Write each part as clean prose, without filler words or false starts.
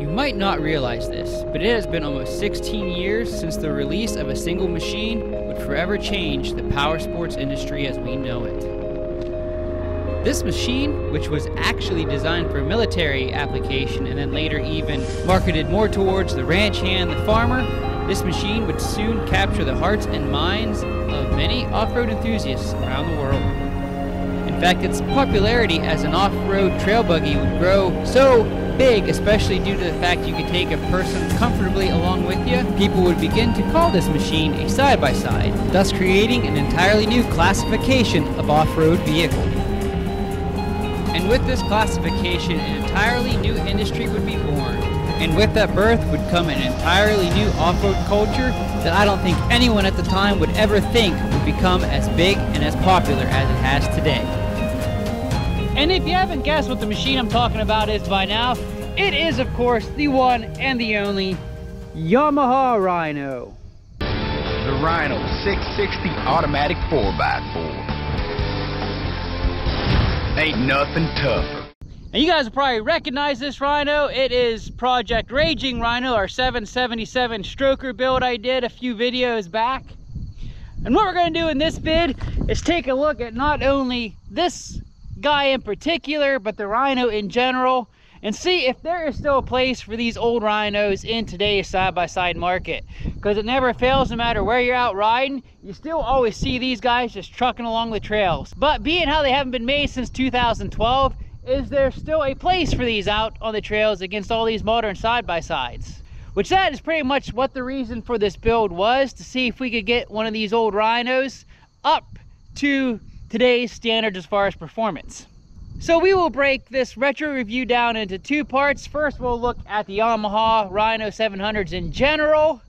You might not realize this, but it has been almost 16 years since the release of a single machine would forever change the power sports industry as we know it. This machine, which was actually designed for military application and then later even marketed more towards the ranch hand, the farmer, this machine would soon capture the hearts and minds of many off-road enthusiasts around the world. In fact, its popularity as an off-road trail buggy would grow so big, especially due to the fact you could take a person comfortably along with you, people would begin to call this machine a side-by-side, thus creating an entirely new classification of off-road vehicle. And with this classification, an entirely new industry would be born. And with that birth would come an entirely new off-road culture that I don't think anyone at the time would ever think would become as big and as popular as it has today. And if you haven't guessed what the machine I'm talking about is by now, it is of course the one and the only Yamaha Rhino. The Rhino 660 automatic 4x4. Ain't nothing tougher. And you guys will probably recognize this Rhino. It is Project Raging Rhino, our 777 stroker build I did a few videos back. And what we're going to do in this vid is take a look at not only this guy in particular, but the Rhino in general, and see if there is still a place for these old Rhinos in today's side-by-side market. Because it never fails, no matter where you're out riding, you still always see these guys just trucking along the trails. But being how they haven't been made since 2012, is there still a place for these out on the trails against all these modern side-by-sides? Which that is pretty much what the reason for this build was, to see if we could get one of these old Rhinos up to today's standards as far as performance. So we will break this retro review down into two parts. First, we'll look at the Yamaha Rhino 700s in general.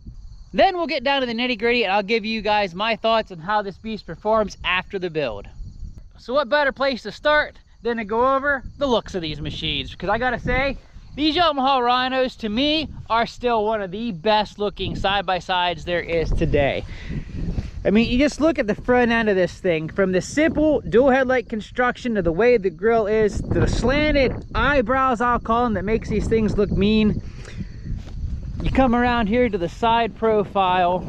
Then we'll get down to the nitty-gritty and I'll give you guys my thoughts on how this beast performs after the build. So what better place to start than to go over the looks of these machines? Because I gotta say, these Yamaha Rhinos to me are still one of the best looking side-by-sides there is today. I mean, you just look at the front end of this thing, from the simple dual headlight construction to the way the grille is, to the slanted eyebrows, I'll call them, that makes these things look mean. You come around here to the side profile,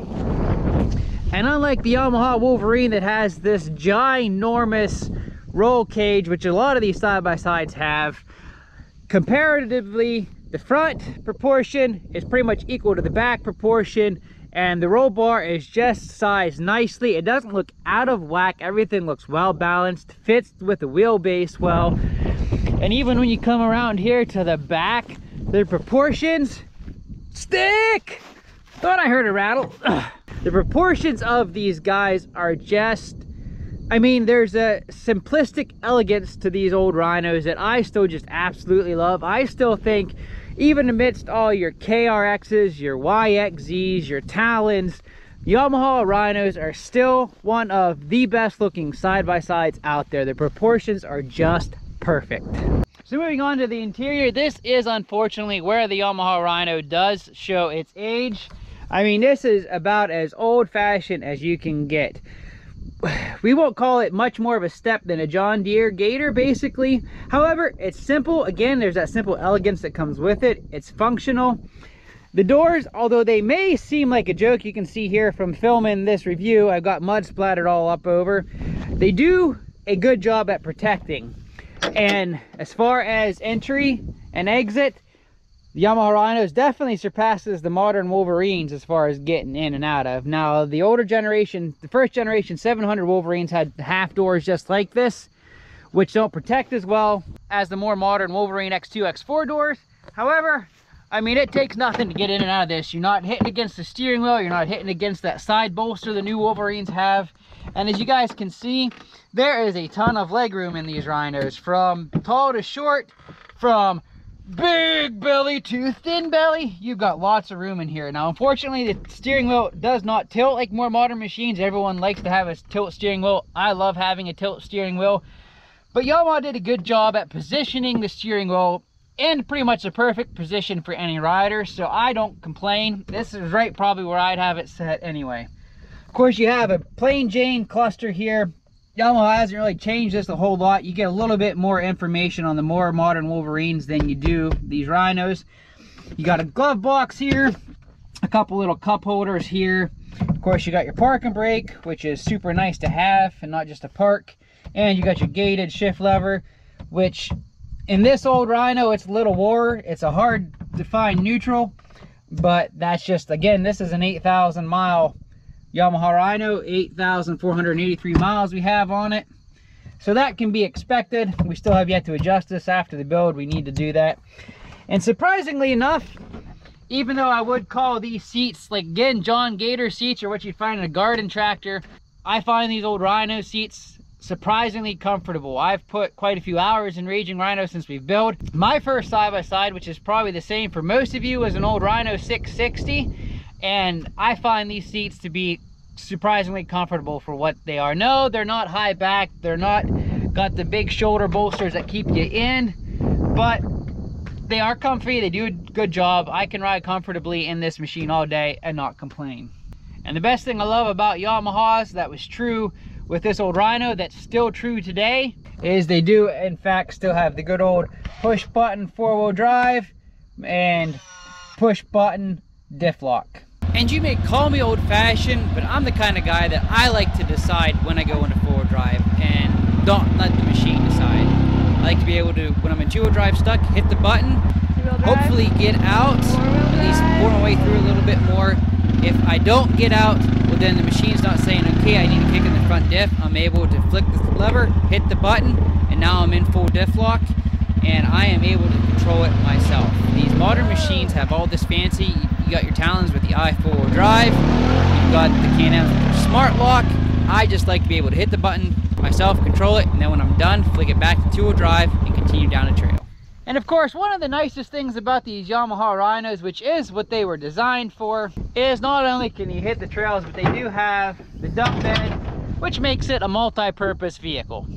and unlike the Yamaha Wolverine that has this ginormous roll cage, which a lot of these side-by-sides have, comparatively, the front proportion is pretty much equal to the back proportion, and the roll bar is just sized nicely. It doesn't look out of whack. Everything looks well balanced, fits with the wheelbase well. And even when you come around here to the back, the proportions stick. Thought I heard a rattle. The proportions of these guys are just, I mean, there's a simplistic elegance to these old Rhinos that I still just absolutely love. I still think, even amidst all your KRXs, your YXZs, your Talons, Yamaha Rhinos are still one of the best looking side-by-sides out there. The proportions are just perfect. So moving on to the interior, this is unfortunately where the Yamaha Rhino does show its age. I mean, this is about as old-fashioned as you can get. We won't call it much more of a step than a John Deere Gator, basically. However, it's simple. Again, there's that simple elegance that comes with it. It's functional. The doors, although they may seem like a joke, you can see here from filming this review, I've got mud splattered all up over. They do a good job at protecting. And as far as entry and exit, the Yamaha Rhinos definitely surpasses the modern Wolverines as far as getting in and out of. Now, the older generation, the first generation 700 Wolverines had half doors just like this, which don't protect as well as the more modern Wolverine X2, X4 doors. However, I mean, it takes nothing to get in and out of this. You're not hitting against the steering wheel. You're not hitting against that side bolster the new Wolverines have. And as you guys can see, there is a ton of legroom in these Rhinos, from tall to short, from big belly to thin belly. You've got lots of room in here. Now, unfortunately, the steering wheel does not tilt like more modern machines. Everyone likes to have a tilt steering wheel. I love having a tilt steering wheel, but Yamaha did a good job at positioning the steering wheel in pretty much the perfect position for any rider, so I don't complain. This is right probably where I'd have it set anyway. Of course, you have a plain Jane cluster here. Yamaha hasn't really changed this a whole lot. You get a little bit more information on the more modern Wolverines than you do these Rhinos. You got a glove box here, a couple little cup holders here. Of course, you got your parking brake, which is super nice to have and not just a park. And you got your gated shift lever, which in this old Rhino, it's a little war. It's a hard to find neutral, but that's just, again, this is an 8,000 mile Yamaha Rhino, 8,483 miles we have on it. So that can be expected. We still have yet to adjust this after the build. We need to do that. And surprisingly enough, even though I would call these seats, like again, John Gator seats or what you'd find in a garden tractor, I find these old Rhino seats surprisingly comfortable. I've put quite a few hours in Raging Rhino since we've built. My first side-by-side, which is probably the same for most of you, was an old Rhino 660. And I find these seats to be surprisingly comfortable for what they are. No, they're not high back. They're not got the big shoulder bolsters that keep you in, but they are comfy. They do a good job. I can ride comfortably in this machine all day and not complain. And the best thing I love about Yamahas, that was true with this old Rhino, that's still true today, is they do in fact still have the good old push button 4-wheel drive and push button diff lock. And you may call me old-fashioned, but I'm the kind of guy that I like to decide when I go into 4-wheel drive and don't let the machine decide. I like to be able to, when I'm in 2-wheel drive stuck, hit the button, hopefully get out, at least bore my way through a little bit more. If I don't get out, well then the machine's not saying, okay, I need to kick in the front diff. I'm able to flick the lever, hit the button, and now I'm in full diff lock, and I am able to control it myself. These modern machines have all this fancy. You got your Talons with the i4-wheel drive, you've got the Can-Ams with their smart lock. I just like to be able to hit the button myself, control it, and then when I'm done, flick it back to 2-wheel drive and continue down the trail. And of course, one of the nicest things about these Yamaha Rhinos, which is what they were designed for, is not only can you hit the trails, but they do have the dump bed, which makes it a multi-purpose vehicle.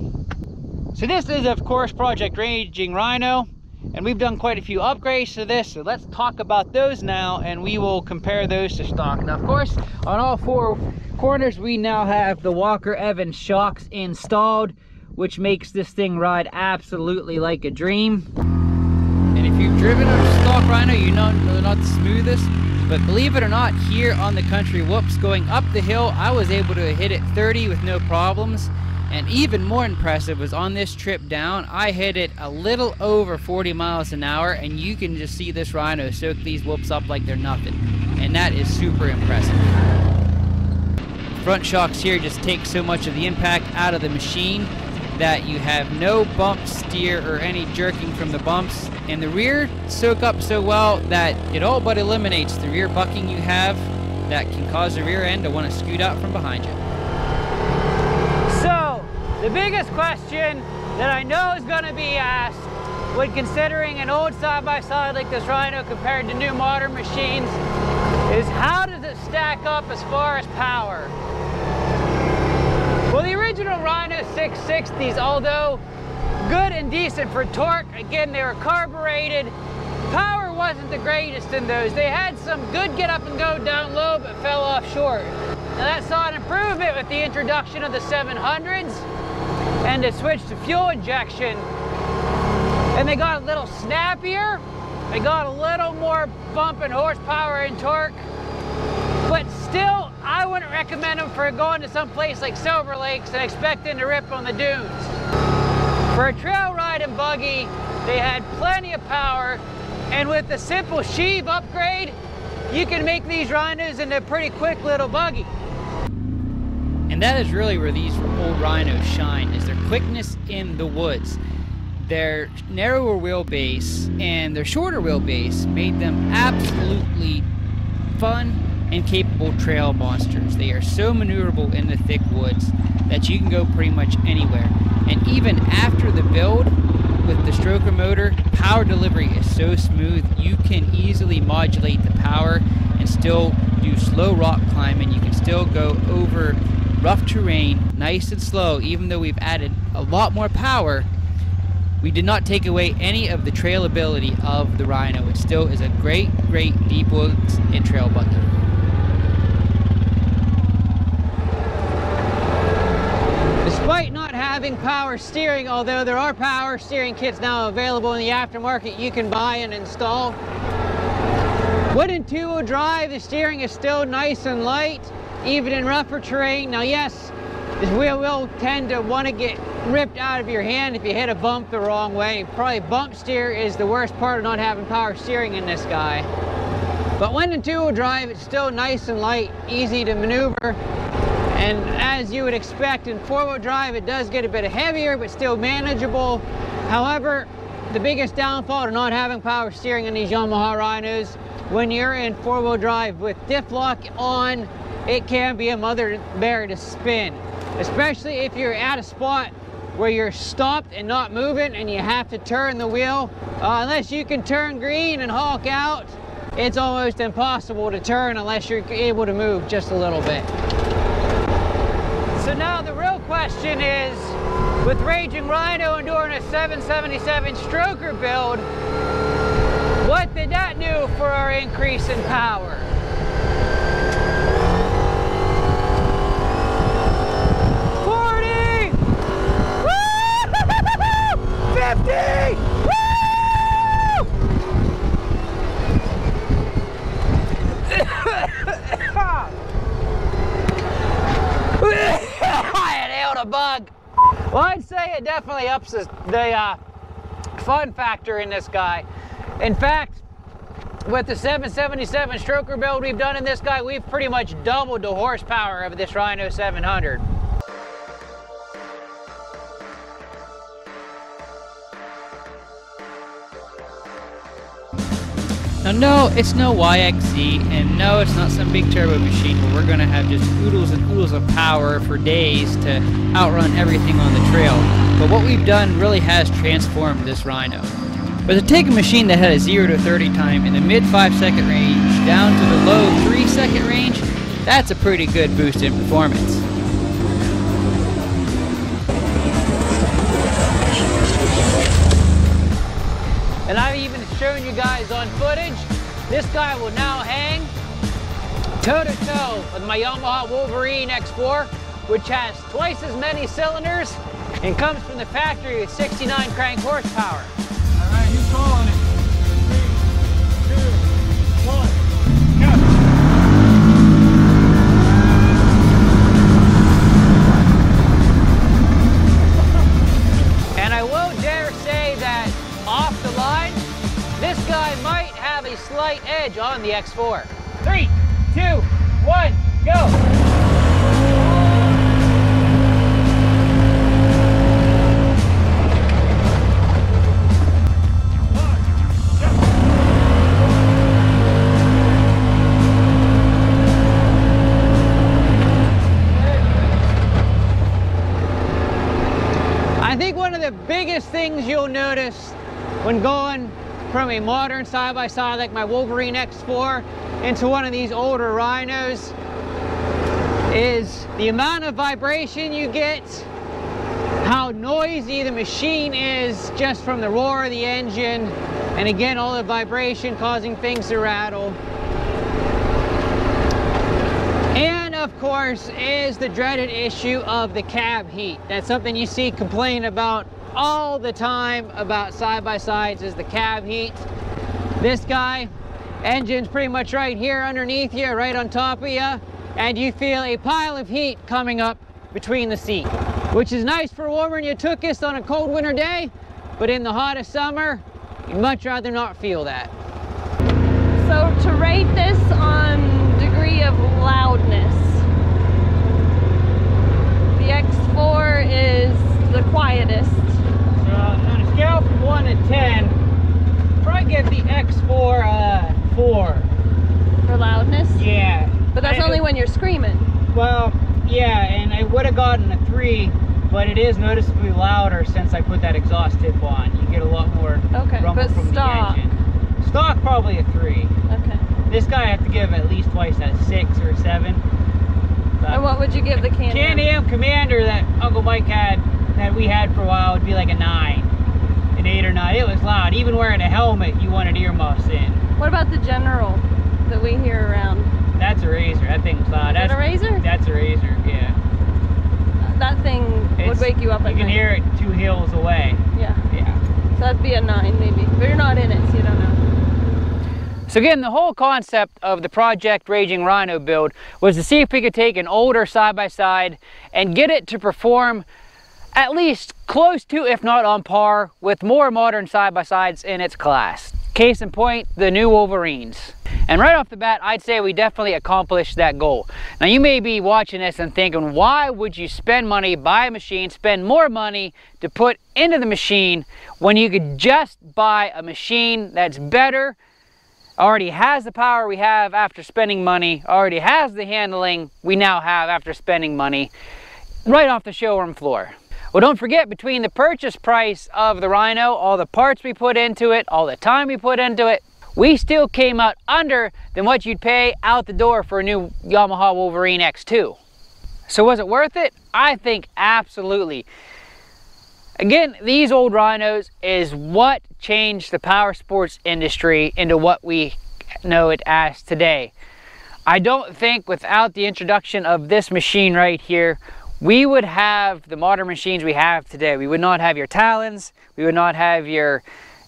So this is, of course, Project Raging Rhino, and we've done quite a few upgrades to this, so let's talk about those now, and we will compare those to stock. Now, of course, on all 4 corners, we now have the Walker Evans shocks installed, which makes this thing ride absolutely like a dream. And if you've driven a stock Rhino, you know they're not the smoothest, but believe it or not, here on the country whoops going up the hill, I was able to hit it 30 with no problems. And even more impressive was on this trip down, I hit it a little over 40 miles an hour, and you can just see this Rhino soak these whoops up like they're nothing. And that is super impressive. Front shocks here just take so much of the impact out of the machine that you have no bump steer or any jerking from the bumps. And the rear soak up so well that it all but eliminates the rear bucking you have that can cause the rear end to want to scoot out from behind you. So, the biggest question that I know is going to be asked when considering an old side-by-side like this Rhino compared to new modern machines is how does it stack up as far as power? Well, the original Rhino 660s, although good and decent for torque, again, they were carbureted, power wasn't the greatest in those. They had some good get up and go down low, but fell off short. Now that saw an improvement with the introduction of the 700s and the switch to fuel injection. And they got a little snappier, they got a little more bump and horsepower and torque, but still, I wouldn't recommend them for going to some place like Silver Lakes and expecting to rip on the dunes. For a trail ride and buggy, they had plenty of power, and with the simple sheave upgrade, you can make these Rhinos into a pretty quick little buggy. And that is really where these old Rhinos shine, is their quickness in the woods. Their narrower wheelbase and their shorter wheelbase made them absolutely fun and capable trail monsters. They are so maneuverable in the thick woods that you can go pretty much anywhere. And even after the build with the stroker motor, power delivery is so smooth, you can easily modulate the power and still do slow rock climbing. You can still go over rough terrain nice and slow. Even though we've added a lot more power, we did not take away any of the trail ability of the Rhino. It still is a great, great deep woods and trail buggy. Despite not having power steering, although there are power steering kits now available in the aftermarket you can buy and install, When in two-wheel drive, the steering is still nice and light, even in rougher terrain. Now yes, this wheel will tend to want to get ripped out of your hand if you hit a bump the wrong way. Probably bump steer is the worst part of not having power steering in this guy. But when in two-wheel drive, it's still nice and light, easy to maneuver. And as you would expect in four-wheel drive, it does get a bit heavier, but still manageable. However, the biggest downfall to not having power steering in these Yamaha Rhinos, when you're in four-wheel drive with diff lock on, it can be a mother bear to spin. Especially if you're at a spot where you're stopped and not moving and you have to turn the wheel. Unless you can turn green and hulk out, it's almost impossible to turn unless you're able to move just a little bit. So now the real question is, with Raging Rhino and doing a 777 stroker build, what did that do for our increase in power? Bug. Well, I'd say it definitely ups the fun factor in this guy. In fact, with the 777 stroker build we've done in this guy, we've pretty much doubled the horsepower of this Rhino 700. Now, no, it's no YXZ, and no, it's not some big turbo machine where we're going to have just oodles and oodles of power for days to outrun everything on the trail. But what we've done really has transformed this Rhino. But to take a machine that had a 0 to 30 time in the mid 5-second range down to the low 3-second range, that's a pretty good boost in performance. And I've even shown you guys on footage, this guy will now hang toe-to-toe with my Yamaha Wolverine X4, which has twice as many cylinders and comes from the factory with 69 crank horsepower. All right, who's calling it? 3, 2, 1, go! And I will dare say that off the line, this guy might have a slight edge on the X4. 3, 2, 1, go! I think one of the biggest things you'll notice when going from a modern side-by-side like my Wolverine X4 into one of these older Rhinos is the amount of vibration you get, how noisy the machine is just from the roar of the engine, and again all the vibration causing things to rattle. And of course is the dreaded issue of the cab heat. That's something you see complain about all the time about side-by-sides, is the cab heat. This guy, engine's pretty much right here underneath you, right on top of you, and you feel a pile of heat coming up between the seat, which is nice for warmer than you took us on a cold winter day, but in the hottest summer, you'd much rather not feel that. So to rate this on degree of loudness, the X4 is the quietest. On a scale from 1 to 10, probably give the X4 4. For loudness? Yeah. But that's only when you're screaming. Well, yeah, and I would have gotten a 3, but it is noticeably louder since I put that exhaust tip on. You get a lot more rumble from stock. the engine. Stock, probably a 3. Okay. This guy I have to give at least twice that 6 or 7. And what would you give the Can-Am? Can-Am Commander that Uncle Mike had, that we had for a while, would be like a 9, an 8 or 9. It was loud. Even wearing a helmet, you wanted earmuffs in. What about the General that we hear around? That's a Razor. That thing's loud. Is that a Razor? That's a Razor, yeah. That thing would wake you up at night. You can hear it 2 hills away. Yeah. Yeah. So that'd be a 9 maybe. But you're not in it, so you don't know. So again, the whole concept of the Project Raging Rhino build was to see if we could take an older side-by-side and get it to perform at least close to, if not on par, with more modern side-by-sides in its class. Case in point, the new Wolverines. And right off the bat, I'd say we definitely accomplished that goal. Now you may be watching this and thinking, why would you spend money, buy a machine, spend more money to put into the machine when you could just buy a machine that's better, already has the power we have after spending money, already has the handling we now have after spending money, right off the showroom floor. Well, don't forget, between the purchase price of the Rhino, all the parts we put into it, all the time we put into it, we still came out under than what you'd pay out the door for a new Yamaha Wolverine X2. So was it worth it? I think absolutely. Again, these old Rhinos is what changed the power sports industry into what we know it as today. I don't think without the introduction of this machine right here, we would have the modern machines we have today. We would not have your Talons, we would not have your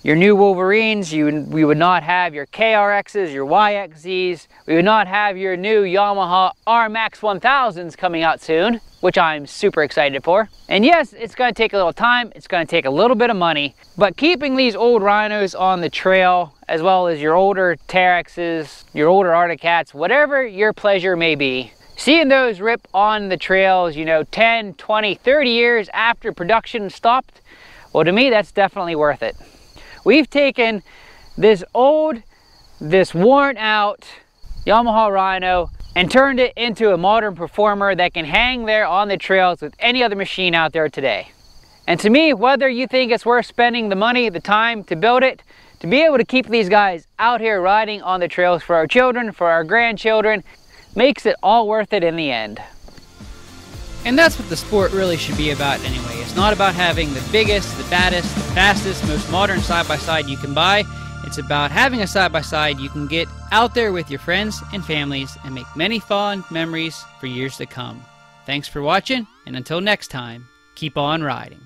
new Wolverines, we would not have your KRXs, your YXZs, we would not have your new Yamaha RMAX 1000s coming out soon, which I'm super excited for. And yes, it's going to take a little time, it's going to take a little bit of money, but keeping these old Rhinos on the trail, as well as your older Terexes, your older Arctic Cats, whatever your pleasure may be, seeing those rip on the trails, you know, 10, 20, 30 years after production stopped, well, to me, that's definitely worth it. We've taken this old, this worn out Yamaha Rhino and turned it into a modern performer that can hang there on the trails with any other machine out there today. And to me, whether you think it's worth spending the money, the time to build it, to be able to keep these guys out here riding on the trails for our children, for our grandchildren, makes it all worth it in the end. And that's what the sport really should be about anyway. It's not about having the biggest, the baddest, the fastest, most modern side-by-side you can buy. It's about having a side-by-side you can get out there with your friends and families and make many fond memories for years to come. Thanks for watching, and until next time, keep on riding.